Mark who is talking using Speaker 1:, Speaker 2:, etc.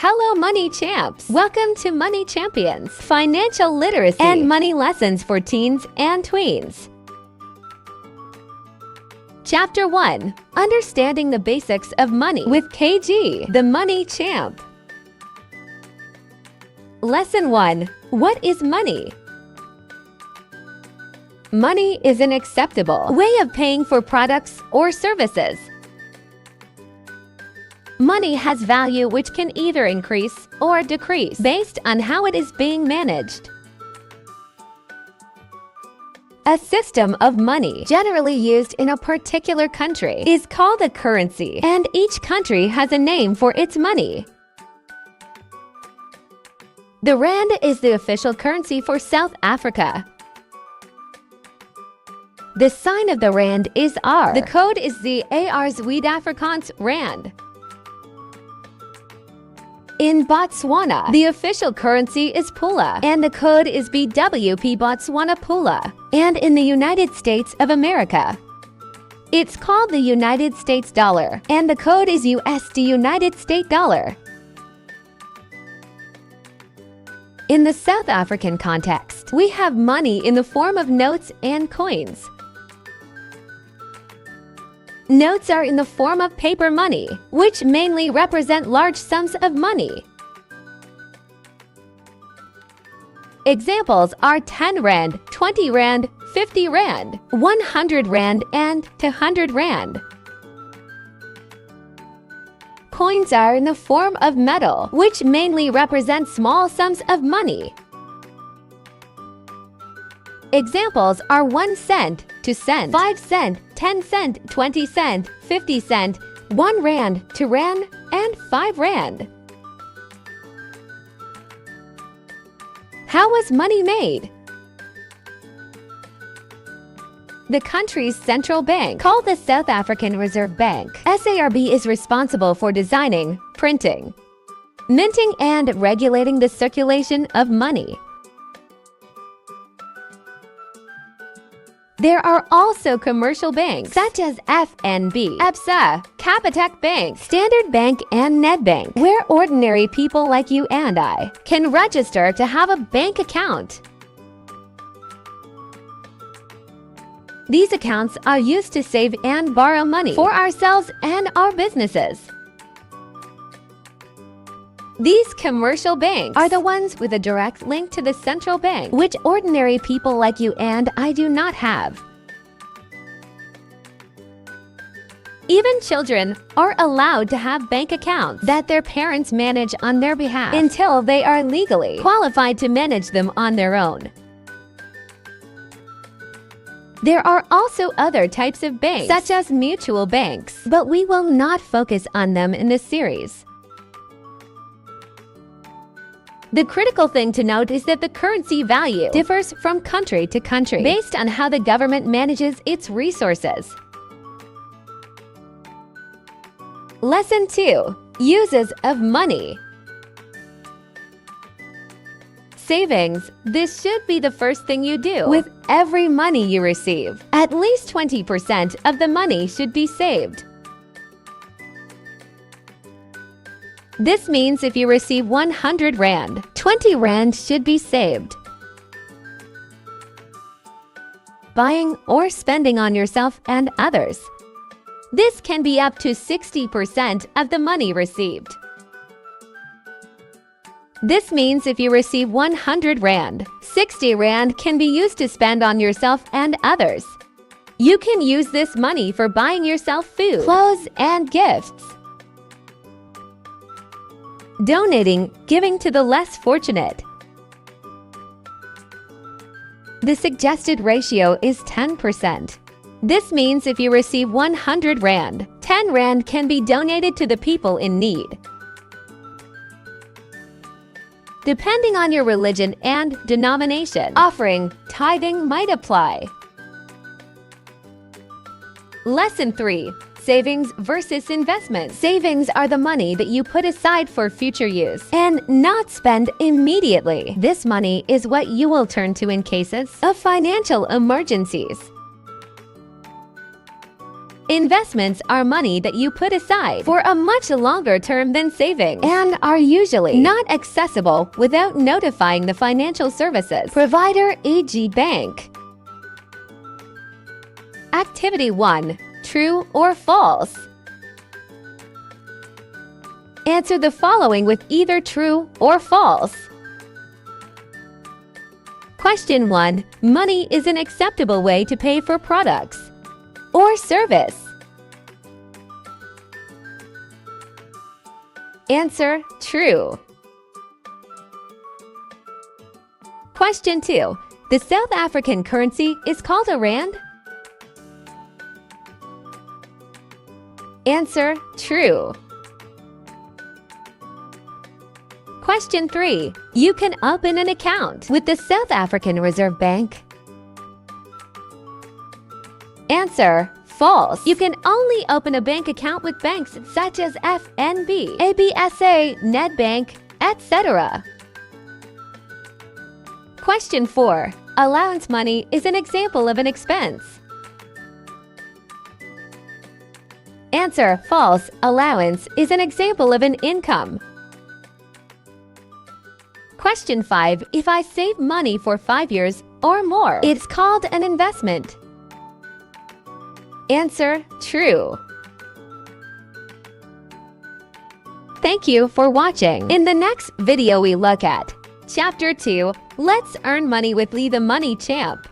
Speaker 1: Hello, Money Champs! Welcome to Money Champions, financial literacy and money lessons for teens and tweens. Chapter 1. Understanding the Basics of Money with KG, the Money Champ. Lesson 1. What is money? Money is an acceptable way of paying for products or services. Money has value which can either increase or decrease based on how it is being managed. A system of money generally used in a particular country is called a currency, and each country has a name for its money. The rand is the official currency for South Africa. The sign of the rand is R. The code is the AR Zuid-Afrikaans rand. In Botswana, the official currency is Pula, and the code is BWP Botswana Pula. And in the United States of America, it's called the United States dollar, and the code is USD United States dollar. In the South African context, we have money in the form of notes and coins. Notes are in the form of paper money, which mainly represent large sums of money. Examples are 10 rand, 20 rand, 50 rand, 100 rand, and 200 rand. Coins are in the form of metal, which mainly represent small sums of money. Examples are 1 cent, 2 cent, 5 cent, 10 cent, 20 cent, 50 cent, 1 rand, 2 rand, and 5 rand. How was money made? The country's central bank, called the South African Reserve Bank, SARB, is responsible for designing, printing, minting, and regulating the circulation of money. There are also commercial banks such as FNB, Absa, Capitec Bank, Standard Bank, and Nedbank, where ordinary people like you and I can register to have a bank account. These accounts are used to save and borrow money for ourselves and our businesses. These commercial banks are the ones with a direct link to the central bank, which ordinary people like you and I do not have. Even children are allowed to have bank accounts that their parents manage on their behalf until they are legally qualified to manage them on their own. There are also other types of banks, such as mutual banks, but we will not focus on them in this series. The critical thing to note is that the currency value differs from country to country based on how the government manages its resources. Lesson 2. Uses of money. Savings. This should be the first thing you do with every money you receive. At least 20% of the money should be saved. This means if you receive 100 rand, 20 rand should be saved. Buying or spending on yourself and others. This can be up to 60% of the money received. This means if you receive 100 rand, 60 rand can be used to spend on yourself and others. You can use this money for buying yourself food, clothes, and gifts. Donating, giving to the less fortunate. The suggested ratio is 10%. This means if you receive 100 rand, 10 rand can be donated to the people in need. Depending on your religion and denomination, offering, tithing might apply. Lesson 3. Savings versus investments. Savings are the money that you put aside for future use and not spend immediately. This money is what you will turn to in cases of financial emergencies. Investments are money that you put aside for a much longer term than savings and are usually not accessible without notifying the financial services provider, e.g. bank. Activity 1. True or false? Answer the following with either true or false. Question 1. Money is an acceptable way to pay for products or service. Answer: true. Question 2. The South African currency is called a rand. Answer: true. Question 3. You can open an account with the South African Reserve Bank. Answer: false. You can only open a bank account with banks such as FNB, ABSA, Nedbank, etc. Question 4. Allowance money is an example of an expense. Answer: false. Allowance is an example of an income. Question 5. If I save money for 5 years or more, it's called an investment. Answer: true. Thank you for watching. In the next video we look at Chapter 2, Let's Earn Money with Lee the Money Champ.